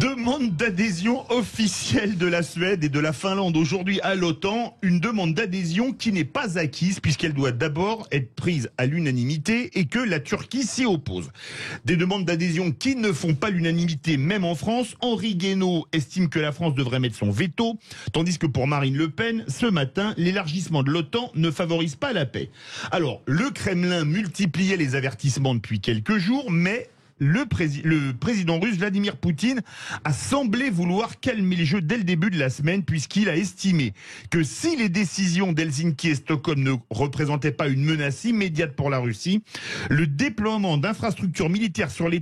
Demande d'adhésion officielle de la Suède et de la Finlande aujourd'hui à l'OTAN. Une demande d'adhésion qui n'est pas acquise puisqu'elle doit d'abord être prise à l'unanimité et que la Turquie s'y oppose. Des demandes d'adhésion qui ne font pas l'unanimité même en France. Henri Guénaud estime que la France devrait mettre son veto, tandis que pour Marine Le Pen, ce matin, l'élargissement de l'OTAN ne favorise pas la paix. Alors, le Kremlin multipliait les avertissements depuis quelques jours, mais le président russe Vladimir Poutine a semblé vouloir calmer les jeux dès le début de la semaine puisqu'il a estimé que si les décisions d'Helsinki et Stockholm ne représentaient pas une menace immédiate pour la Russie, le déploiement d'infrastructures militaires sur les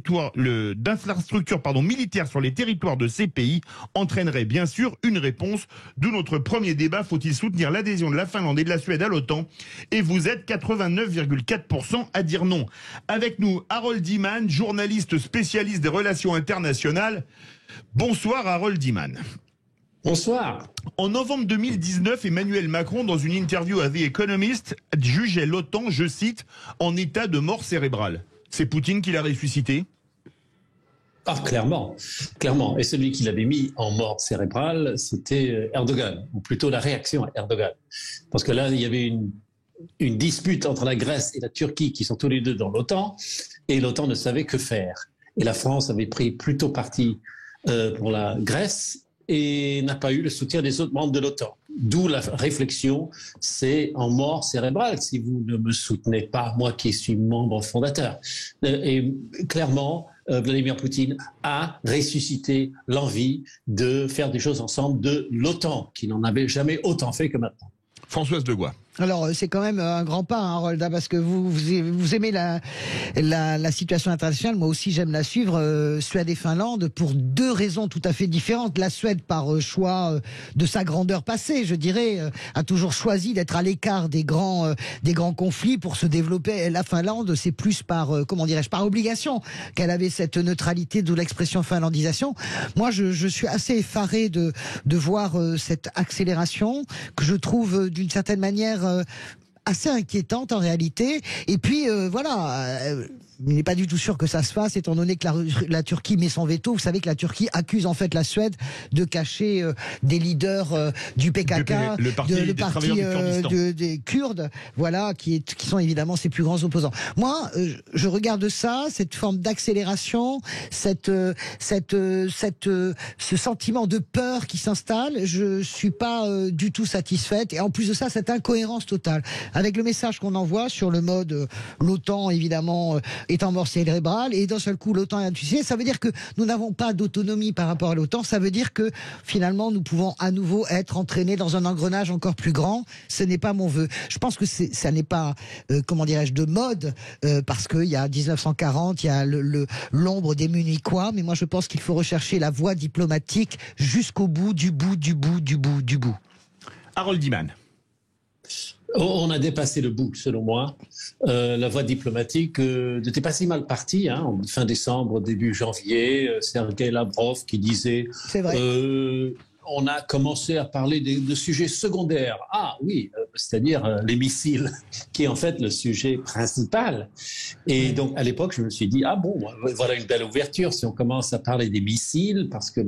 militaires sur les territoires de ces pays entraînerait bien sûr une réponse. D'où notre premier débat, faut-il soutenir l'adhésion de la Finlande et de la Suède à l'OTAN? Et vous êtes 89,4% à dire non. Avec nous, Harold Iman, journaliste spécialiste des relations internationales. Bonsoir Harold Iman. Bonsoir. En novembre 2019, Emmanuel Macron, dans une interview à The Economist, jugeait l'OTAN, je cite, en état de mort cérébrale. C'est Poutine qui l'a ressuscité? Ah, clairement. Et celui qui l'avait mis en mort cérébrale, c'était Erdogan, ou plutôt la réaction à Erdogan. Parce que là, il y avait une dispute entre la Grèce et la Turquie, qui sont tous les deux dans l'OTAN, et l'OTAN ne savait que faire. Et la France avait pris plutôt parti pour la Grèce et n'a pas eu le soutien des autres membres de l'OTAN. D'où la réflexion, c'est en mort cérébrale si vous ne me soutenez pas, moi qui suis membre fondateur. Et clairement, Vladimir Poutine a ressuscité l'envie de faire des choses ensemble de l'OTAN, qui n'en avait jamais autant fait que maintenant. Françoise Degois. Alors, c'est quand même un grand pas, hein, Rolda, parce que vous aimez la situation internationale. Moi aussi, j'aime la suivre, Suède et Finlande, pour deux raisons tout à fait différentes. La Suède, par choix de sa grandeur passée, je dirais, a toujours choisi d'être à l'écart des grands conflits pour se développer. La Finlande, c'est plus par, par obligation qu'elle avait cette neutralité, d'où l'expression finlandisation. Moi, je suis assez effaré de voir cette accélération que je trouve d'une certaine manière assez inquiétante en réalité. Et puis il n'est pas du tout sûr que ça se fasse, étant donné que la Turquie met son veto. Vous savez que la Turquie accuse en fait la Suède de cacher des leaders du PKK, le parti des Kurdes, voilà, qui sont évidemment ses plus grands opposants. Moi, je regarde ça, cette forme d'accélération, ce sentiment de peur qui s'installe. Je suis pas du tout satisfaite. Et en plus de ça, cette incohérence totale avec le message qu'on envoie sur le mode l'OTAN évidemment est en mort cérébrale, et d'un seul coup l'OTAN est intuitive. Ça veut dire que nous n'avons pas d'autonomie par rapport à l'OTAN. Ça veut dire que finalement nous pouvons à nouveau être entraînés dans un engrenage encore plus grand. Ce n'est pas mon vœu. Je pense que ça n'est pas de mode, parce qu'il y a 1940, il y a l'ombre des Munichois, mais moi je pense qu'il faut rechercher la voie diplomatique jusqu'au bout du bout. Harold Iman. On a dépassé le bout, selon moi. La voie diplomatique n'était pas si mal partie. En fin décembre, début janvier, Sergueï Lavrov qui disait... C'est vrai. On a commencé à parler de sujets secondaires. Ah oui, c'est-à-dire les missiles, qui est en fait le sujet principal. Et donc, à l'époque, je me suis dit, ah bon, voilà une belle ouverture si on commence à parler des missiles, parce que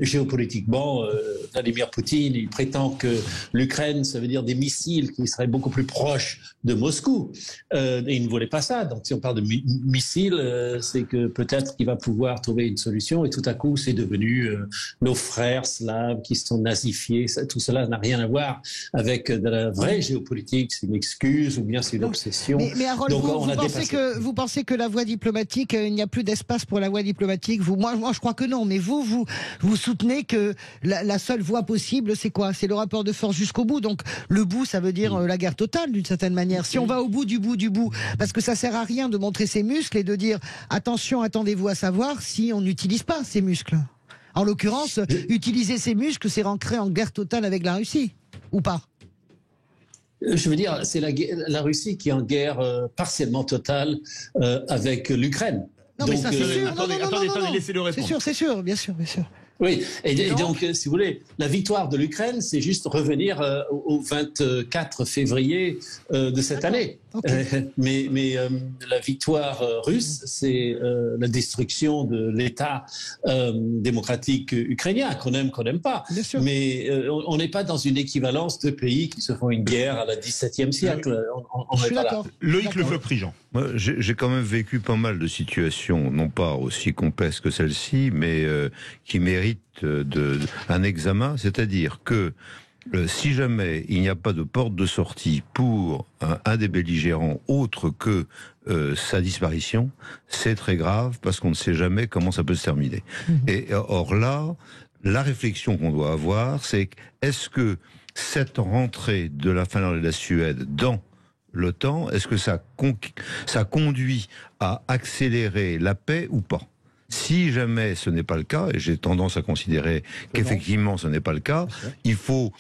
géopolitiquement, Vladimir Poutine, il prétend que l'Ukraine, ça veut dire des missiles qui seraient beaucoup plus proches de Moscou. Et il ne voulait pas ça. Donc, si on parle de missiles, c'est que peut-être qu'il va pouvoir trouver une solution. Et tout à coup, c'est devenu nos frères slaves qui sont nazifiés. Tout cela n'a rien à voir avec de la vraie géopolitique. C'est une excuse ou bien c'est une obsession. Mais Harold, donc, vous pensez que la voie diplomatique, il n'y a plus d'espace pour la voie diplomatique? Moi, je crois que non. Mais vous soutenez que la seule voie possible, c'est quoi? C'est le rapport de force jusqu'au bout. Donc le bout, ça veut dire la guerre totale d'une certaine manière. Si on va au bout du bout, parce que ça sert à rien de montrer ses muscles et de dire attention, attendez-vous à savoir si on n'utilise pas ces muscles. En l'occurrence, utiliser ces muscles, c'est rentrer en guerre totale avec la Russie, ou pas? Je veux dire, c'est la Russie qui est en guerre partiellement totale avec l'Ukraine. Non, mais ça, c'est sûr. Attendez, laissez-le répondre. C'est sûr, bien sûr. Oui, et donc, si vous voulez, la victoire de l'Ukraine, c'est juste revenir au 24 février de cette année. Okay. Mais la victoire russe, c'est la destruction de l'État démocratique ukrainien, qu'on aime pas. Mais on n'est pas dans une équivalence de pays qui se font une guerre à la XVIIe siècle. On Je suis d'accord. Loïc Lefebvre-Prigent. Moi, j'ai quand même vécu pas mal de situations, non pas aussi complexes que celle-ci, mais qui méritent un examen. C'est-à-dire que si jamais il n'y a pas de porte de sortie pour un des belligérants autre que sa disparition, c'est très grave parce qu'on ne sait jamais comment ça peut se terminer. Et or là, la réflexion qu'on doit avoir, c'est est-ce que cette rentrée de la Finlande et de la Suède dans l'OTAN, est-ce que ça conduit à accélérer la paix ou pas? Si jamais ce n'est pas le cas, et j'ai tendance à considérer qu'effectivement ce n'est pas le cas, il faut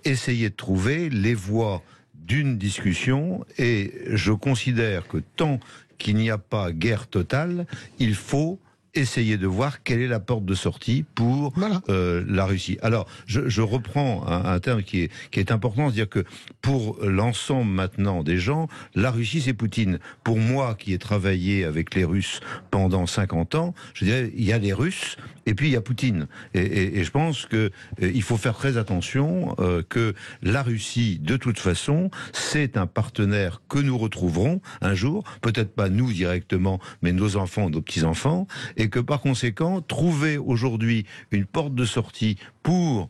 essayer de trouver les voies d'une discussion, et je considère que tant qu'il n'y a pas guerre totale, il faut essayer de voir quelle est la porte de sortie pour la Russie. Alors, je reprends un terme qui est important, c'est-à-dire que pour l'ensemble maintenant des gens, la Russie c'est Poutine. Pour moi qui ai travaillé avec les Russes pendant 50 ans, je dirais il y a les Russes et puis il y a Poutine. Et je pense que il faut faire très attention que la Russie, de toute façon, c'est un partenaire que nous retrouverons un jour, peut-être pas nous directement, mais nos enfants, nos petits-enfants, et que par conséquent, trouver aujourd'hui une porte de sortie pour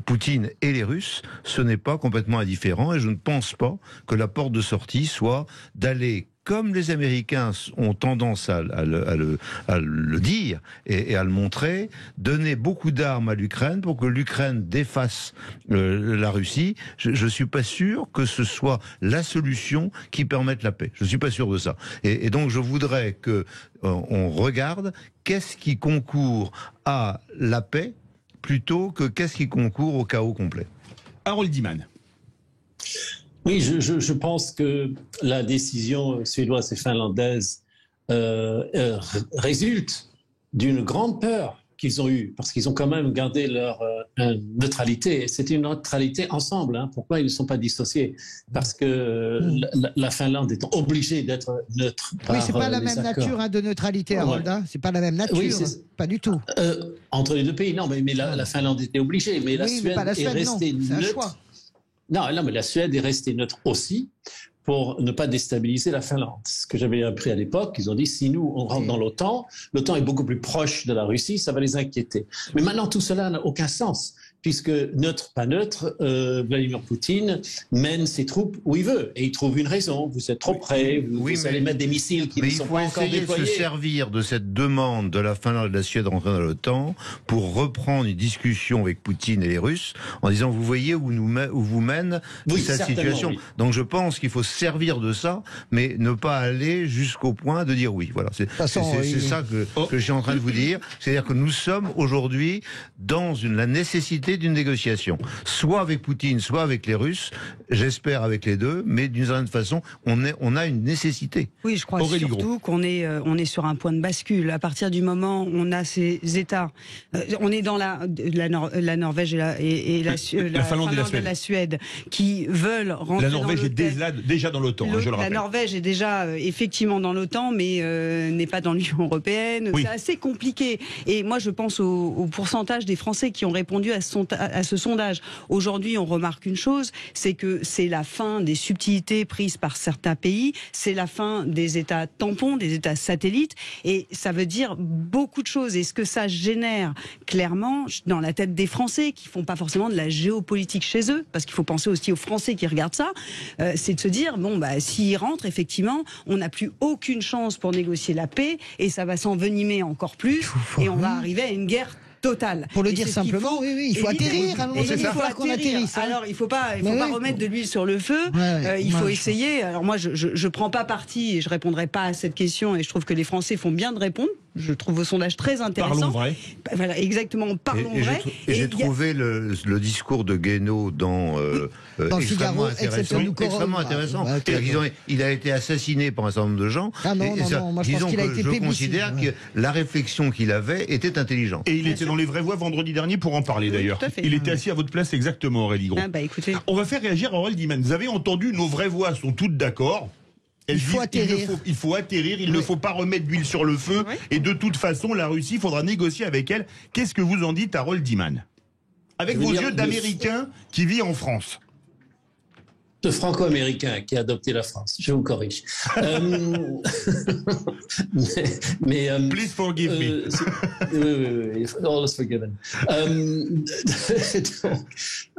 Poutine et les Russes, ce n'est pas complètement indifférent, et je ne pense pas que la porte de sortie soit d'aller, comme les Américains ont tendance à le dire et à le montrer, donner beaucoup d'armes à l'Ukraine pour que l'Ukraine défasse la Russie. Je suis pas sûr que ce soit la solution qui permette la paix. Je suis pas sûr de ça. Et donc je voudrais que on regarde qu'est-ce qui concourt à la paix plutôt que qu'est-ce qui concourt au chaos complet. Harold Iman. Oui, je pense que la décision suédoise et finlandaise résulte d'une grande peur qu'ils ont eue, parce qu'ils ont quand même gardé leur neutralité. C'était une neutralité ensemble. Hein. Pourquoi ils ne sont pas dissociés? Parce que la Finlande est obligée d'être neutre. Oui, c'est pas la même nature de neutralité, Harold. Hein. C'est pas la même nature, oui, pas du tout. Entre les deux pays, non, mais la Finlande était obligée, mais la Suède est restée neutre. Non, mais la Suède est restée neutre aussi pour ne pas déstabiliser la Finlande. Ce que j'avais appris à l'époque, ils ont dit, si nous, on rentre dans l'OTAN est beaucoup plus proche de la Russie, ça va les inquiéter. Mais maintenant, tout cela n'a aucun sens, puisque neutre, pas neutre, Vladimir Poutine mène ses troupes où il veut, et il trouve une raison. Vous êtes trop près, vous allez mettre des missiles qui ne sont pas encore déployés. Il faut essayer de se servir de cette demande de la Finlande et de la Suède rentrer dans l'OTAN pour reprendre une discussion avec Poutine et les Russes, en disant, vous voyez où vous mène cette situation. Oui. Donc je pense qu'il faut servir de ça, mais ne pas aller jusqu'au point de dire oui. Voilà, c'est ça que je suis en train de vous dire. C'est-à-dire que nous sommes aujourd'hui dans la nécessité d'une négociation, soit avec Poutine, soit avec les Russes, j'espère avec les deux, mais d'une certaine façon, on a une nécessité. Oui, je crois surtout qu'on est sur un point de bascule. À partir du moment où on a ces États, on est dans la Norvège et la Finlande et la Suède qui veulent rentrer. La Norvège est déjà dans l'OTAN, je le rappelle. La Norvège est déjà effectivement dans l'OTAN, mais n'est pas dans l'Union européenne. Oui. C'est assez compliqué. Et moi, je pense au pourcentage des Français qui ont répondu à ce sondage. Aujourd'hui, on remarque une chose, c'est que c'est la fin des subtilités prises par certains pays, c'est la fin des États tampons, des États satellites, et ça veut dire beaucoup de choses. Et ce que ça génère clairement dans la tête des Français, qui font pas forcément de la géopolitique chez eux, parce qu'il faut penser aussi aux Français qui regardent ça, c'est de se dire, bon, bah, s'ils rentrent, effectivement, on n'a plus aucune chance pour négocier la paix, et ça va s'envenimer encore plus, et on va arriver à une guerre totale. Pour le dire simplement, il faut atterrir. Il faut qu'on atterrisse. Alors, il faut pas remettre de l'huile sur le feu. Il faut essayer. Alors moi, je prends pas parti et je répondrai pas à cette question. Et je trouve que les Français font bien de répondre. Je trouve vos sondages très intéressants. Parlons vrai. Voilà, exactement. Parlons vrai. J'ai trouvé le discours de Guénaud dans extrêmement intéressant. Il a été assassiné par un certain nombre de gens. Ah non, moi je pense qu'il a été je considère que la réflexion qu'il avait était intelligente. Et il était dans Les Vraies Voix vendredi dernier pour en parler d'ailleurs. tout à fait. Il était assis à votre place exactement, Aurélie Gros. Ah bah écoutez. On va faire réagir Harold Iman. Vous avez entendu, nos vraies voix sont toutes d'accord. Elles Il faut disent, atterrir. il faut atterrir, il ne faut pas remettre d'huile sur le feu. Oui. Et de toute façon, la Russie, il faudra négocier avec elle. Qu'est-ce que vous en dites, Harold Iman? Avec Je veux vos dire, yeux d'Américain qui vit en France. De franco-américain qui a adopté la France, je vous corrige. mais Please forgive me. oui, all is forgiven. Donc,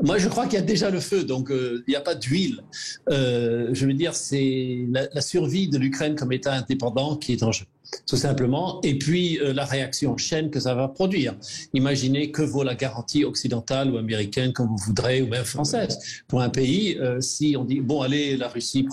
moi, je crois qu'il y a déjà le feu, donc il n'y a pas d'huile. Je veux dire, c'est la survie de l'Ukraine comme État indépendant qui est en jeu, tout simplement. Et puis, la réaction en chaîne que ça va produire. Imaginez que vaut la garantie occidentale ou américaine, comme vous voudrez, ou même française, pour un pays, si on dit, bon, allez, la Russie,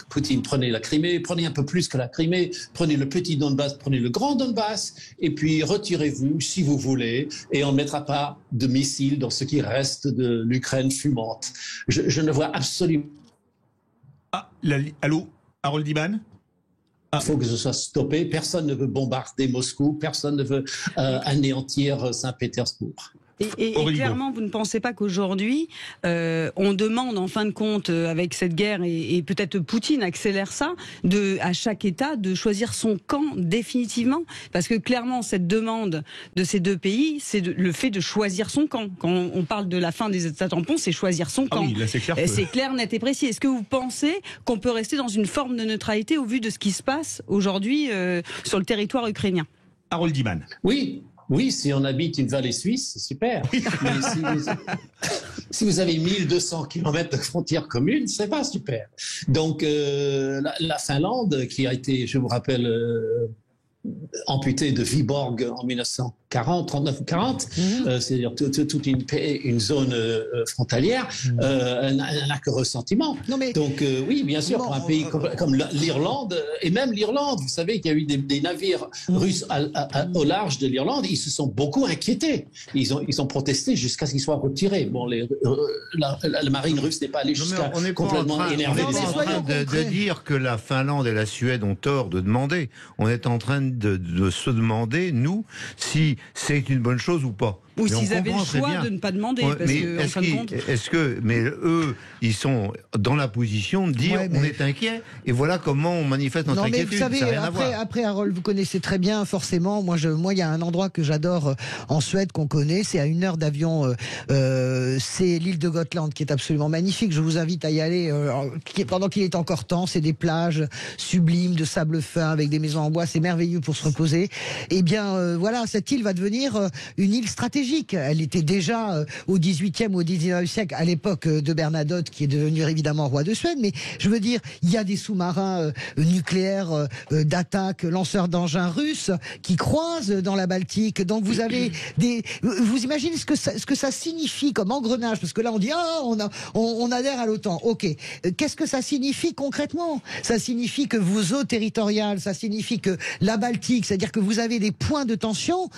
Poutine, prenez la Crimée, prenez un peu plus que la Crimée, prenez le petit Donbass, prenez le grand Donbass, et puis retirez-vous, si vous voulez, et on ne mettra pas de missiles dans ce qui reste de l'Ukraine fumante. Je ne vois absolument... Ah, allô, Harold Iman? Il faut que ce soit stoppé. Personne ne veut bombarder Moscou, personne ne veut anéantir Saint-Pétersbourg. Et clairement, vous ne pensez pas qu'aujourd'hui, on demande en fin de compte, avec cette guerre, et peut-être Poutine accélère ça, à chaque État de choisir son camp définitivement? Parce que clairement, cette demande de ces deux pays, c'est le fait de choisir son camp. Quand on parle de la fin des États tampons, c'est choisir son camp. Ah oui, là, c'est clair. C'est clair, net et précis. Est-ce que vous pensez qu'on peut rester dans une forme de neutralité au vu de ce qui se passe aujourd'hui sur le territoire ukrainien? Harold Iman. Oui, si on habite une vallée suisse, c'est super. Mais si vous avez 1200 km de frontières communes, c'est pas super. Donc, la Finlande, qui a été, je vous rappelle, amputée de Viborg en 1940, 39 ou 40, c'est-à-dire toute une zone frontalière, n'a que ressentiment. Non, mais donc oui, bien sûr, pour un pays comme l'Irlande, et même l'Irlande, vous savez qu'il y a eu des navires russes au large de l'Irlande, ils se sont beaucoup inquiétés. Ils ont protesté jusqu'à ce qu'ils soient retirés. Bon, la marine russe n'est pas allée jusqu'à complètement énerver. On n'est pas en train de dire que la Finlande et la Suède ont tort de demander. On est en train de se demander, nous, si c'est une bonne chose ou pas. Ou s'ils avaient le choix de ne pas demander. Mais eux, ils sont dans la position de dire on est inquiet et voilà comment on manifeste notre inquiétude. Vous savez, ça n'a rien à voir. après, Harold, vous connaissez très bien, forcément. Moi, il y a un endroit que j'adore en Suède qu'on connaît. C'est à 1 heure d'avion. C'est l'île de Gotland qui est absolument magnifique. Je vous invite à y aller pendant qu'il est encore temps. C'est des plages sublimes de sable fin avec des maisons en bois. C'est merveilleux pour se reposer. Eh bien, voilà, cette île va devenir une île stratégique. Elle était déjà au 18e ou au 19e siècle, à l'époque de Bernadotte, qui est devenu évidemment roi de Suède. Mais je veux dire, il y a des sous-marins nucléaires d'attaque, lanceurs d'engins russes, qui croisent dans la Baltique. Donc vous avez vous imaginez ce que ça signifie comme engrenage? Parce que là, on dit, on adhère à l'OTAN. Ok. Qu'est-ce que ça signifie concrètement? Ça signifie que vos eaux territoriales, ça signifie que la Baltique, c'est-à-dire que vous avez des points de tension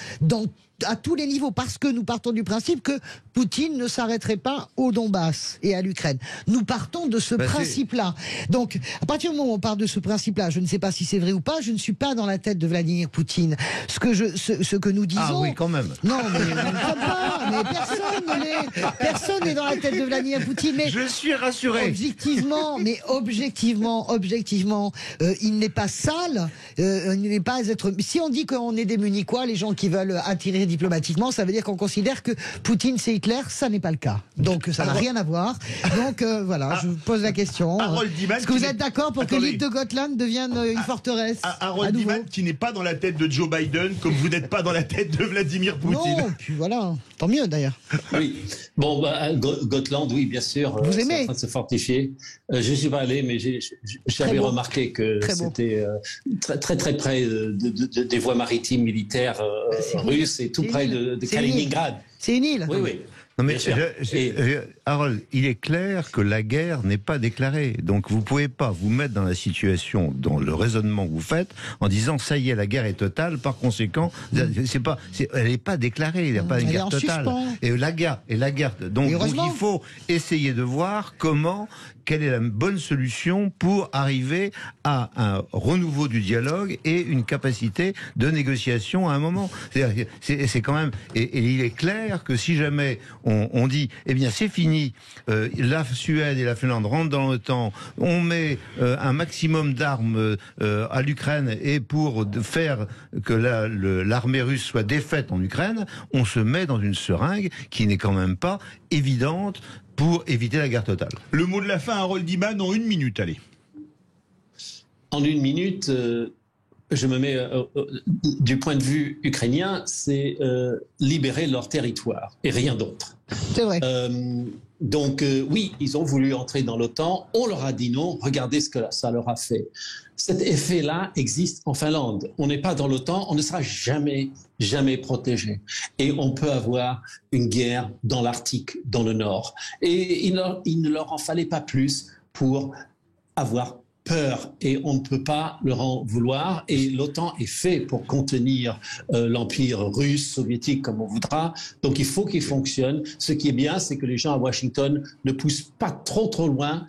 à tous les niveaux, parce que nous partons du principe que Poutine ne s'arrêterait pas au Donbass et à l'Ukraine. Nous partons de ce principe-là. Donc, à partir du moment où on part de ce principe-là, je ne sais pas si c'est vrai ou pas, je ne suis pas dans la tête de Vladimir Poutine. Ce que nous disons... Ah oui, quand même. Non, mais nous ne sommes pas, mais personne ne l'est. Personne n'est dans la tête de Vladimir Poutine. Mais je suis rassuré. Objectivement, il n'est pas sale, il n'est pas être... Si on dit qu'on est des Munichois, les gens qui veulent attirer diplomatiquement, ça veut dire qu'on considère que Poutine c'est Hitler, ça n'est pas le cas. Donc ça n'a rien à voir. Donc voilà, je vous pose la question. Est-ce que vous êtes d'accord pour que l'île de Gotland devienne une forteresse? Harold Iman, qui n'est pas dans la tête de Joe Biden, comme vous n'êtes pas dans la tête de Vladimir Poutine. Non, puis voilà, tant mieux d'ailleurs. Oui, bon, Gotland, oui, bien sûr. Vous aimez? C'est en train de se fortifier. Je ne suis pas allé, mais j'avais remarqué que c'était très près des voies maritimes militaires russes et tout près de Kaliningrad. C'est une île. Oui. Non mais Harold, il est clair que la guerre n'est pas déclarée. Donc vous pouvez pas vous mettre dans la situation, dans le raisonnement que vous faites, en disant ça y est, la guerre est totale. Par conséquent, elle n'est pas déclarée. Il n'y a pas une guerre totale. Et la guerre. Donc il faut essayer de voir comment quelle est la bonne solution pour arriver à un renouveau du dialogue et une capacité de négociation à un moment. C'est quand même, et il est clair que si jamais on dit, eh bien c'est fini, la Suède et la Finlande rentrent dans l'OTAN, on met un maximum d'armes à l'Ukraine, et pour faire que l'armée russe soit défaite en Ukraine, on se met dans une seringue qui n'est quand même pas évidente pour éviter la guerre totale. Le mot de la fin, Harold Iman, en 1 minute, allez. En 1 minute, je me mets du point de vue ukrainien, c'est libérer leur territoire et rien d'autre. C'est vrai. Donc oui, ils ont voulu entrer dans l'OTAN, on leur a dit non, regardez ce que ça leur a fait. Cet effet-là existe en Finlande. On n'est pas dans l'OTAN, on ne sera jamais protégé. Et on peut avoir une guerre dans l'Arctique, dans le Nord. Et il ne leur en fallait pas plus pour avoir peur, et on ne peut pas leur en vouloir, et l'OTAN est fait pour contenir l'empire russe, soviétique, comme on voudra, donc il faut qu'il fonctionne. Ce qui est bien, c'est que les gens à Washington ne poussent pas trop loin,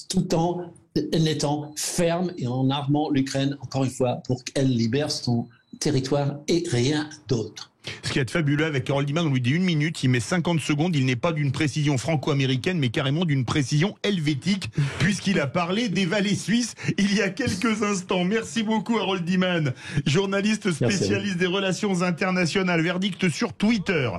tout en étant fermes et en armant l'Ukraine, encore une fois, pour qu'elle libère son territoire et rien d'autre. Ce qui est fabuleux avec Harold Iman, on lui dit 1 minute, il met 50 secondes, il n'est pas d'une précision franco-américaine, mais carrément d'une précision helvétique, puisqu'il a parlé des vallées suisses il y a quelques instants. Merci beaucoup Harold Iman, journaliste spécialiste des relations internationales. Verdict sur Twitter.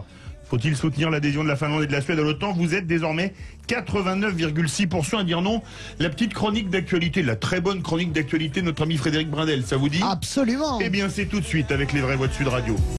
Faut-il soutenir l'adhésion de la Finlande et de la Suède à l'OTAN? Vous êtes désormais 89,6% à dire non. La petite chronique d'actualité, la très bonne chronique d'actualité de notre ami Frédéric Brindel, ça vous dit? Absolument. Eh bien c'est tout de suite avec les vraies voix de Sud Radio.